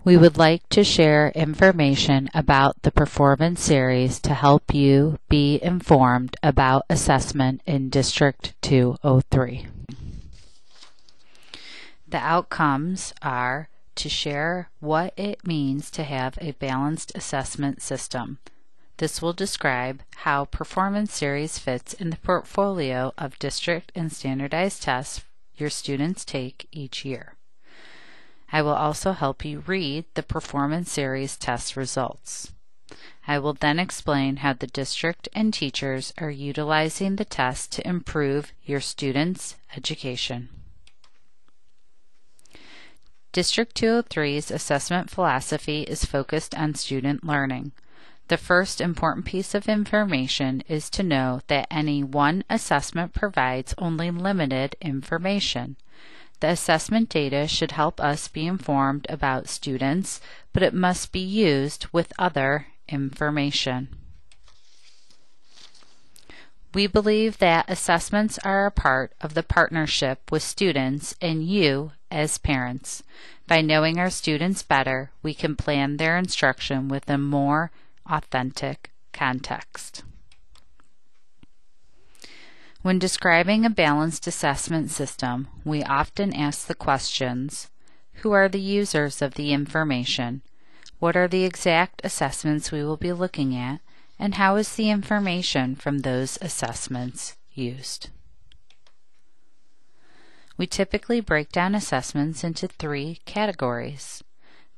We would like to share information about the Performance Series to help you be informed about assessment in District 203. The outcomes are to share what it means to have a balanced assessment system. This will describe how Performance Series fits in the portfolio of district and standardized tests your students take each year. I will also help you read the Performance Series test results. I will then explain how the district and teachers are utilizing the test to improve your students' education. District 203's assessment philosophy is focused on student learning. The first important piece of information is to know that any one assessment provides only limited information. The assessment data should help us be informed about students, but it must be used with other information. We believe that assessments are a part of the partnership with students and you as parents. By knowing our students better, we can plan their instruction with a more authentic context. When describing a balanced assessment system, we often ask the questions: who are the users of the information? What are the exact assessments we will be looking at? And how is the information from those assessments used? We typically break down assessments into 3 categories.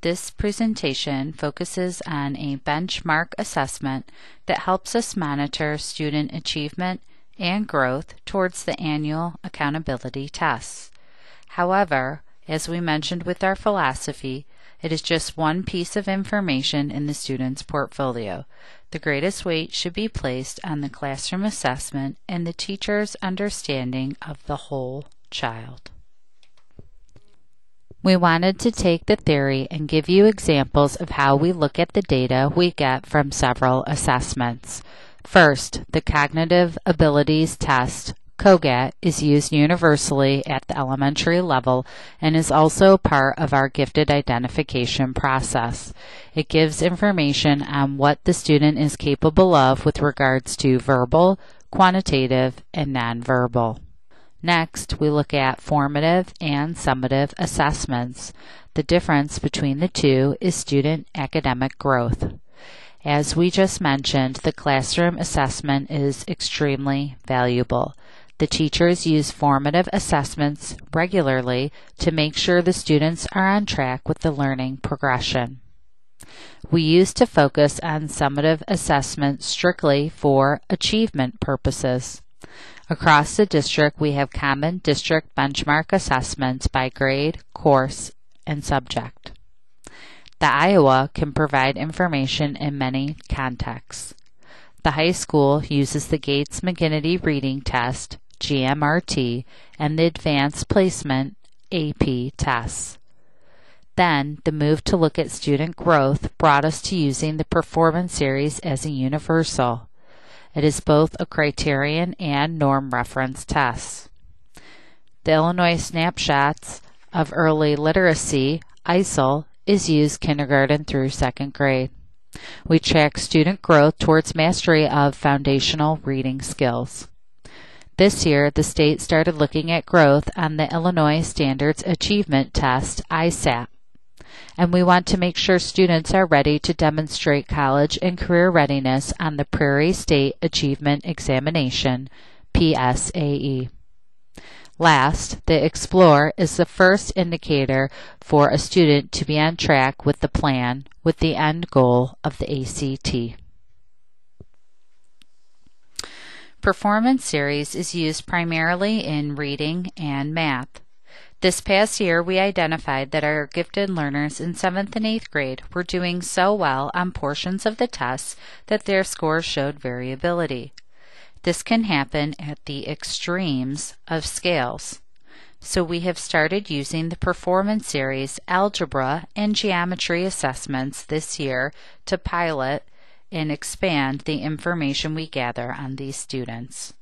This presentation focuses on a benchmark assessment that helps us monitor student achievement and growth towards the annual accountability tests. However, as we mentioned with our philosophy, it is just one piece of information in the student's portfolio. The greatest weight should be placed on the classroom assessment and the teacher's understanding of the whole child. We wanted to take the theory and give you examples of how we look at the data we get from several assessments. First, the Cognitive Abilities Test, COGAT, is used universally at the elementary level and is also part of our gifted identification process. It gives information on what the student is capable of with regards to verbal, quantitative, and nonverbal. Next, we look at formative and summative assessments. The difference between the two is student academic growth. As we just mentioned, the classroom assessment is extremely valuable. The teachers use formative assessments regularly to make sure the students are on track with the learning progression. We used to focus on summative assessment strictly for achievement purposes. Across the district, we have common district benchmark assessments by grade, course, and subject. The Iowa can provide information in many contexts. The high school uses the Gates-McGinnity Reading Test, GMRT, and the Advanced Placement, AP, tests. Then, the move to look at student growth brought us to using the Performance Series as a universal. It is both a criterion and norm reference test. The Illinois Snapshots of Early Literacy, ISEL, is used kindergarten through 2nd grade. We track student growth towards mastery of foundational reading skills. This year, the state started looking at growth on the Illinois Standards Achievement Test, ISAT, and we want to make sure students are ready to demonstrate college and career readiness on the Prairie State Achievement Examination, PSAE. Last, the Explore is the first indicator for a student to be on track with the plan with the end goal of the ACT. Performance Series is used primarily in reading and math. This past year, we identified that our gifted learners in 7th and 8th grade were doing so well on portions of the tests that their scores showed variability. This can happen at the extremes of scales. So we have started using the Performance Series algebra and geometry assessments this year to pilot and expand the information we gather on these students.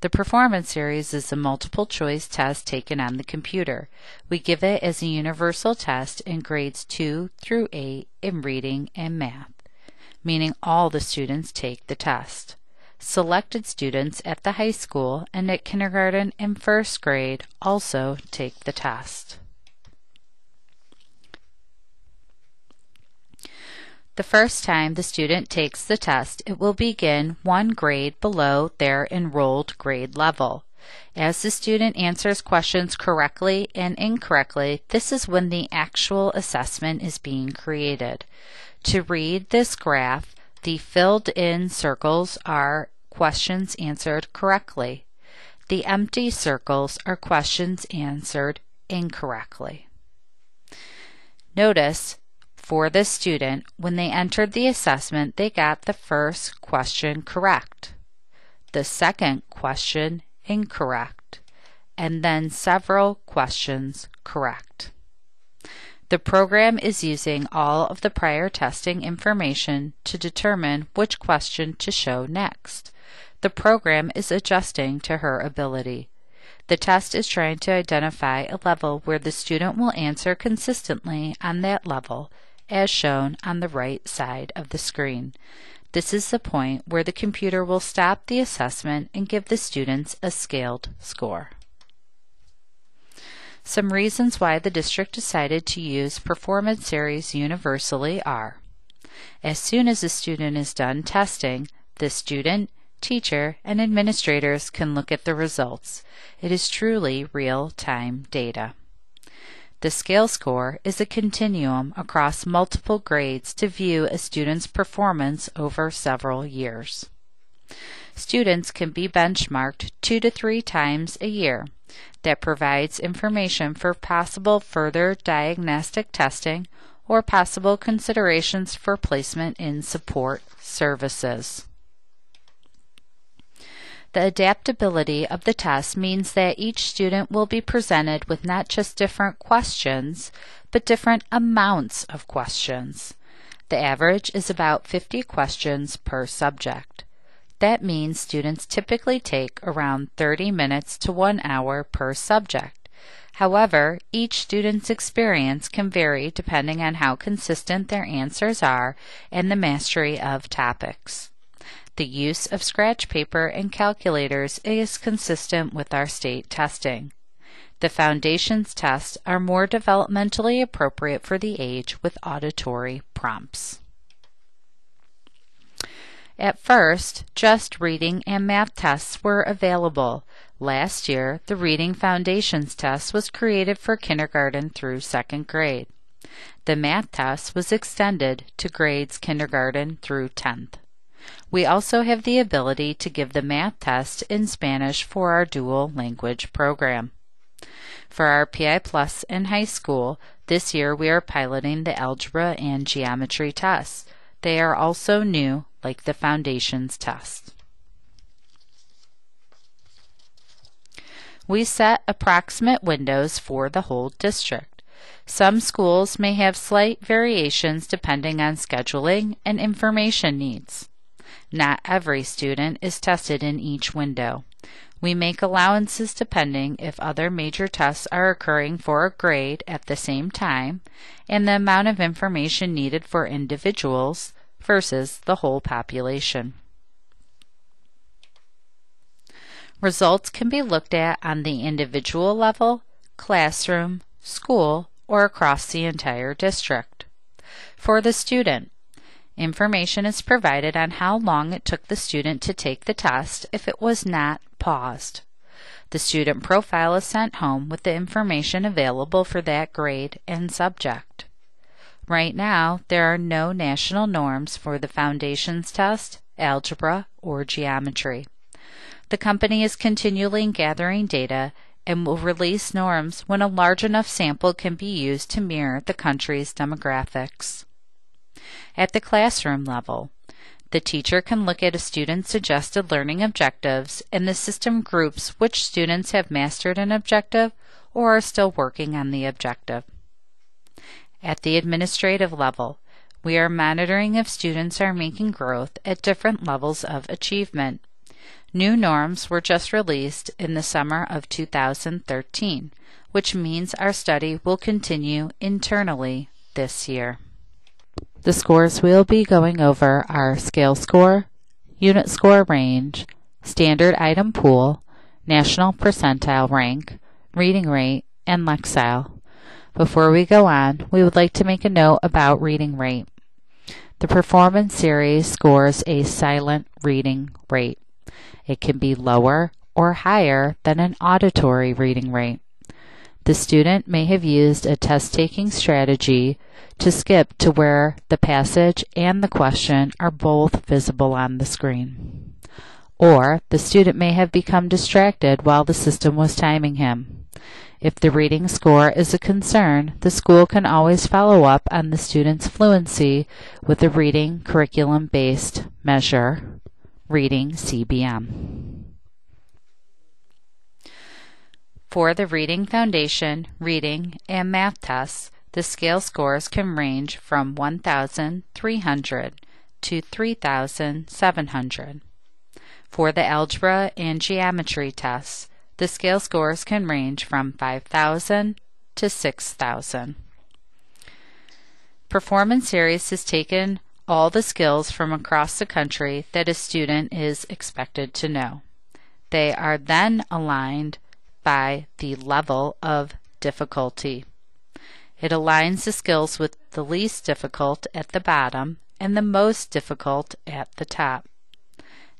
The performance series is a multiple choice test taken on the computer. We give it as a universal test in grades 2 through 8 in reading and math, meaning all the students take the test. Selected students at the high school and at kindergarten and first grade also take the test. The first time the student takes the test, it will begin one grade below their enrolled grade level. As the student answers questions correctly and incorrectly, this is when the actual assessment is being created. To read this graph, the filled-in circles are questions answered correctly. The empty circles are questions answered incorrectly. Notice, for this student, when they entered the assessment, they got the first question correct, the second question incorrect, and then several questions correct. The program is using all of the prior testing information to determine which question to show next. The program is adjusting to her ability. The test is trying to identify a level where the student will answer consistently on that level, as shown on the right side of the screen. This is the point where the computer will stop the assessment and give the students a scaled score. Some reasons why the district decided to use Performance Series universally are: as soon as a student is done testing, the student, teacher, and administrators can look at the results. It is truly real-time data. The scale score is a continuum across multiple grades to view a student's performance over several years. Students can be benchmarked 2 to 3 times a year. That provides information for possible further diagnostic testing or possible considerations for placement in support services. The adaptability of the test means that each student will be presented with not just different questions, but different amounts of questions. The average is about 50 questions per subject. That means students typically take around 30 minutes to 1 hour per subject. However, each student's experience can vary depending on how consistent their answers are and the mastery of topics. The use of scratch paper and calculators is consistent with our state testing. The foundations tests are more developmentally appropriate for the age with auditory prompts. At first, just reading and math tests were available. Last year, the Reading Foundations test was created for kindergarten through 2nd grade. The math test was extended to grades kindergarten through 10th. We also have the ability to give the math test in Spanish for our dual language program. For our PI Plus in high school, this year we are piloting the algebra and geometry tests. They are also new, like the foundations test. We set approximate windows for the whole district. Some schools may have slight variations depending on scheduling and information needs. Not every student is tested in each window. We make allowances depending if other major tests are occurring for a grade at the same time and the amount of information needed for individuals versus the whole population. Results can be looked at on the individual level, classroom, school, or across the entire district. For the student, information is provided on how long it took the student to take the test if it was not paused. The student profile is sent home with the information available for that grade and subject. Right now, there are no national norms for the foundations test, algebra, or geometry. The company is continually gathering data and will release norms when a large enough sample can be used to mirror the country's demographics. At the classroom level, the teacher can look at a student's suggested learning objectives, and the system groups which students have mastered an objective or are still working on the objective. At the administrative level, we are monitoring if students are making growth at different levels of achievement. New norms were just released in the summer of 2013, which means our study will continue internally this year. The scores we'll be going over are scale score, unit score range, standard item pool, national percentile rank, reading rate, and Lexile. Before we go on, we would like to make a note about reading rate. The Performance Series scores a silent reading rate. It can be lower or higher than an auditory reading rate. The student may have used a test-taking strategy to skip to where the passage and the question are both visible on the screen. Or the student may have become distracted while the system was timing him. If the reading score is a concern, the school can always follow up on the student's fluency with a reading curriculum-based measure, Reading CBM. For the Reading Foundation, Reading, and Math tests, the scale scores can range from 1,300 to 3,700. For the Algebra and Geometry tests, the scale scores can range from 5,000 to 6,000. Performance Series has taken all the skills from across the country that a student is expected to know. They are then aligned by the level of difficulty. It aligns the skills with the least difficult at the bottom and the most difficult at the top.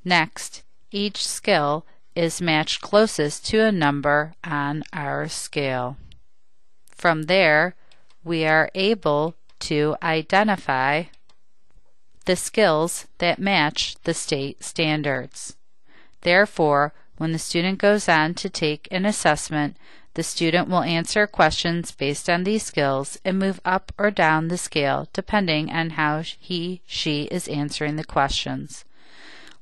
Next, each skill is matched closest to a number on our scale. From there, we are able to identify the skills that match the state standards. Therefore, when the student goes on to take an assessment, the student will answer questions based on these skills and move up or down the scale depending on how she is answering the questions.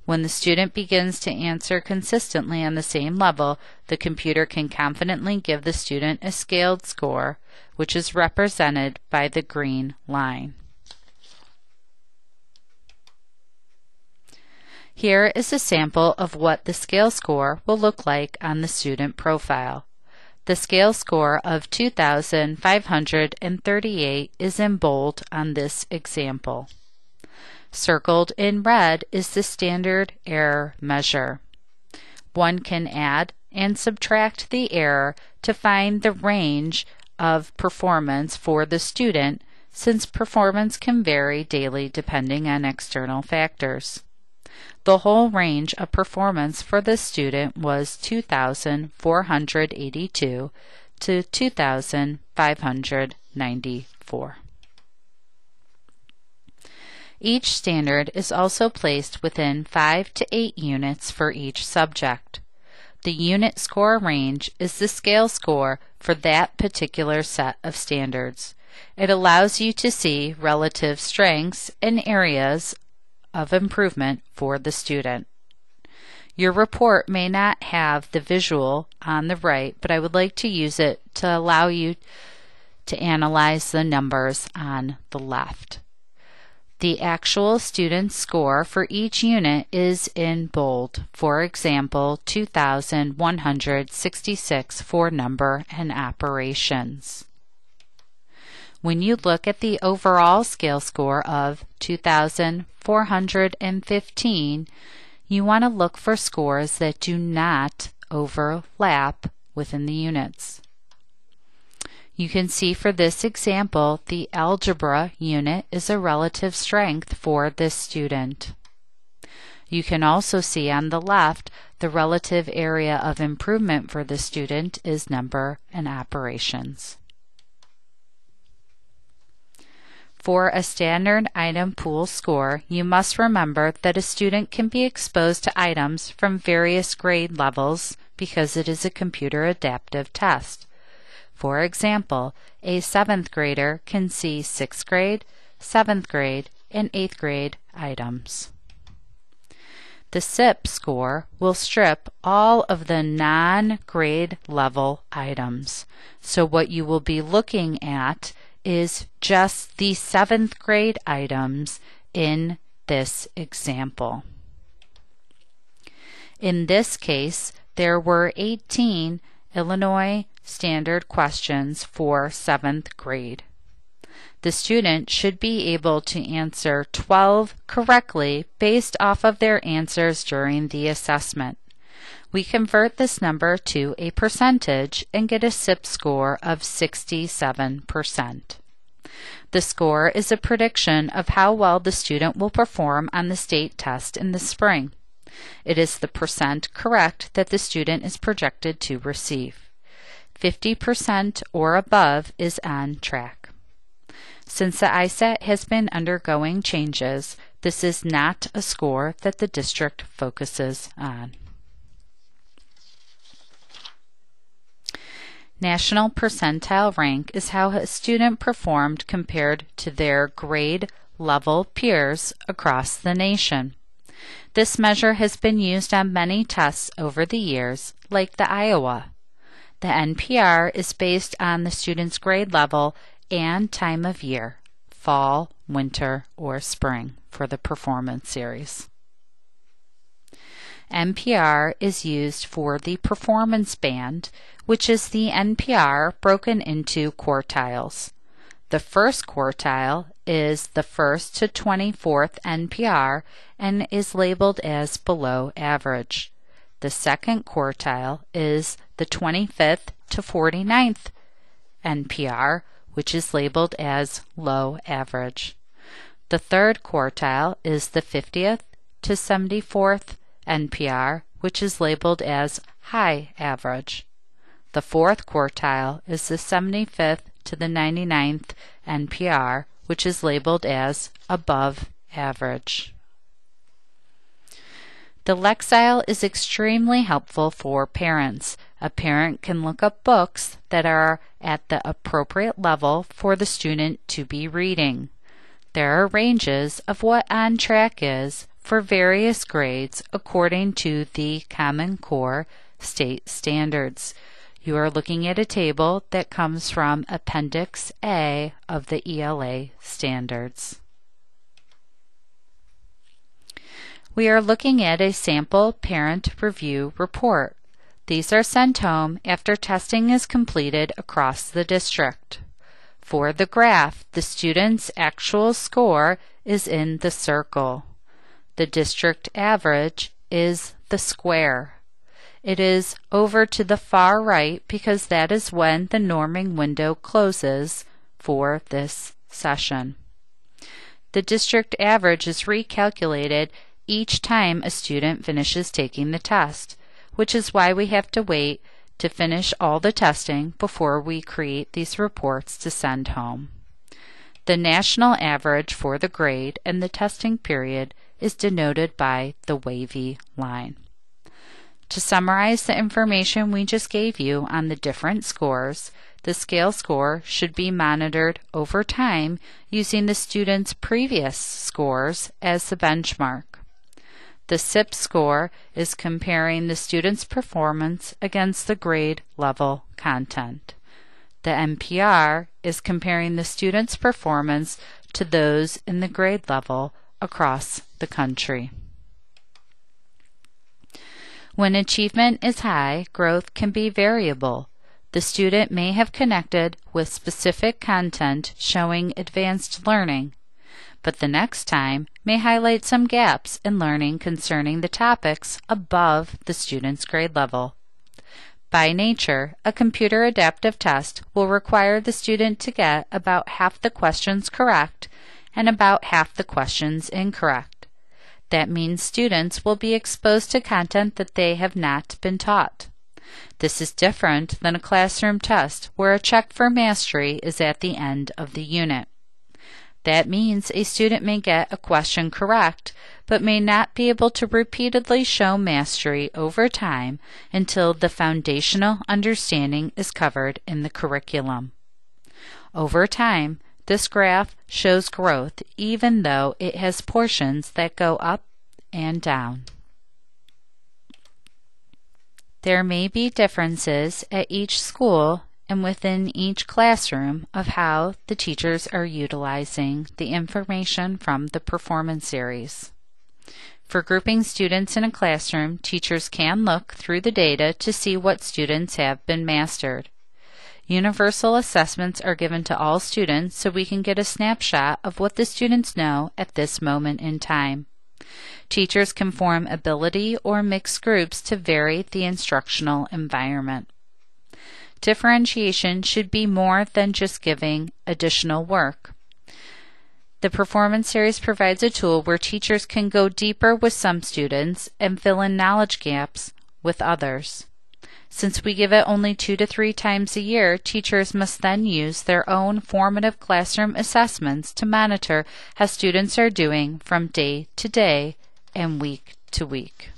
When the student begins to answer consistently on the same level, the computer can confidently give the student a scaled score, which is represented by the green line. Here is a sample of what the scale score will look like on the student profile. The scale score of 2,538 is in bold on this example. Circled in red is the standard error measure. One can add and subtract the error to find the range of performance for the student, since performance can vary daily depending on external factors. The whole range of performance for the student was 2,482 to 2,594. Each standard is also placed within 5 to 8 units for each subject. The unit score range is the scale score for that particular set of standards. It allows you to see relative strengths and areas of improvement for the student. Your report may not have the visual on the right, but I would like to use it to allow you to analyze the numbers on the left. The actual student score for each unit is in bold. For example, 2,166 for number and operations. When you look at the overall scale score of 2,415, you want to look for scores that do not overlap within the units. You can see for this example, the algebra unit is a relative strength for this student. You can also see on the left the relative area of improvement for the student is number and operations. For a standard item pool score, you must remember that a student can be exposed to items from various grade levels because it is a computer adaptive test. For example, a 7th grader can see 6th grade, 7th grade, and 8th grade items. The SIP score will strip all of the non-grade level items. So what you will be looking at is just the 7th grade items in this example. In this case, there were 18 Illinois standard questions for 7th grade. The student should be able to answer 12 correctly based off of their answers during the assessment. We convert this number to a percentage and get a SIP score of 67%. The score is a prediction of how well the student will perform on the state test in the spring. It is the percent correct that the student is projected to receive. 50% or above is on track. Since the ISAT has been undergoing changes, this is not a score that the district focuses on. National percentile rank is how a student performed compared to their grade level peers across the nation. This measure has been used on many tests over the years, like the Iowa. The NPR is based on the student's grade level and time of year, fall, winter, or spring for the performance series. NPR is used for the performance band, which is the NPR broken into quartiles. The first quartile is the 1st to 24th NPR and is labeled as below average. The second quartile is the 25th to 49th NPR, which is labeled as low average. The third quartile is the 50th to 74th NPR, which is labeled as high average. The fourth quartile is the 75th to the 99th NPR, which is labeled as above average. The Lexile is extremely helpful for parents. A parent can look up books that are at the appropriate level for the student to be reading. There are ranges of what on track is for various grades according to the Common Core state standards. You are looking at a table that comes from Appendix A of the ELA standards. We are looking at a sample parent review report. These are sent home after testing is completed across the district. For the graph, the student's actual score is in the circle. The district average is the square. It is over to the far right because that is when the norming window closes for this session. The district average is recalculated each time a student finishes taking the test, which is why we have to wait to finish all the testing before we create these reports to send home. The national average for the grade and the testing period is denoted by the wavy line. To summarize the information we just gave you on the different scores, the scale score should be monitored over time using the student's previous scores as the benchmark. The SIP score is comparing the student's performance against the grade level content. The NPR is comparing the student's performance to those in the grade level across the country. When achievement is high, growth can be variable. The student may have connected with specific content showing advanced learning, but the next time may highlight some gaps in learning concerning the topics above the student's grade level. By nature, a computer adaptive test will require the student to get about half the questions correct and about half the questions incorrect. That means students will be exposed to content that they have not been taught. This is different than a classroom test where a check for mastery is at the end of the unit. That means a student may get a question correct, but may not be able to repeatedly show mastery over time until the foundational understanding is covered in the curriculum. Over time, this graph shows growth even though it has portions that go up and down. There may be differences at each school and within each classroom of how the teachers are utilizing the information from the performance series. For grouping students in a classroom, teachers can look through the data to see what students have been mastered. Universal assessments are given to all students so we can get a snapshot of what the students know at this moment in time. Teachers can form ability or mixed groups to vary the instructional environment. Differentiation should be more than just giving additional work. The Performance Series provides a tool where teachers can go deeper with some students and fill in knowledge gaps with others. Since we give it only 2 to 3 times a year, teachers must then use their own formative classroom assessments to monitor how students are doing from day to day and week to week.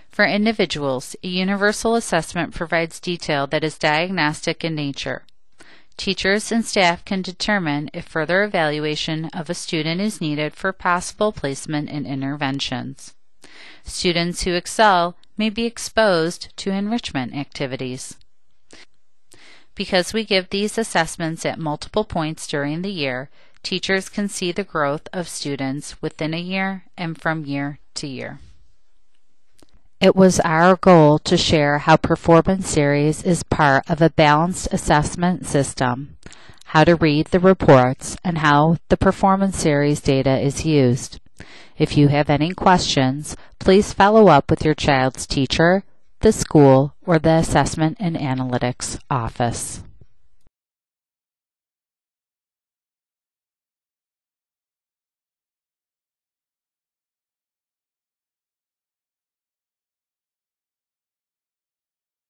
For individuals, a universal assessment provides detail that is diagnostic in nature. Teachers and staff can determine if further evaluation of a student is needed for possible placement and interventions. Students who excel may be exposed to enrichment activities. Because we give these assessments at multiple points during the year, teachers can see the growth of students within a year and from year to year. It was our goal to share how Performance Series is part of a balanced assessment system, how to read the reports, and how the Performance Series data is used. If you have any questions, please follow up with your child's teacher, the school, or the Assessment and Analytics office.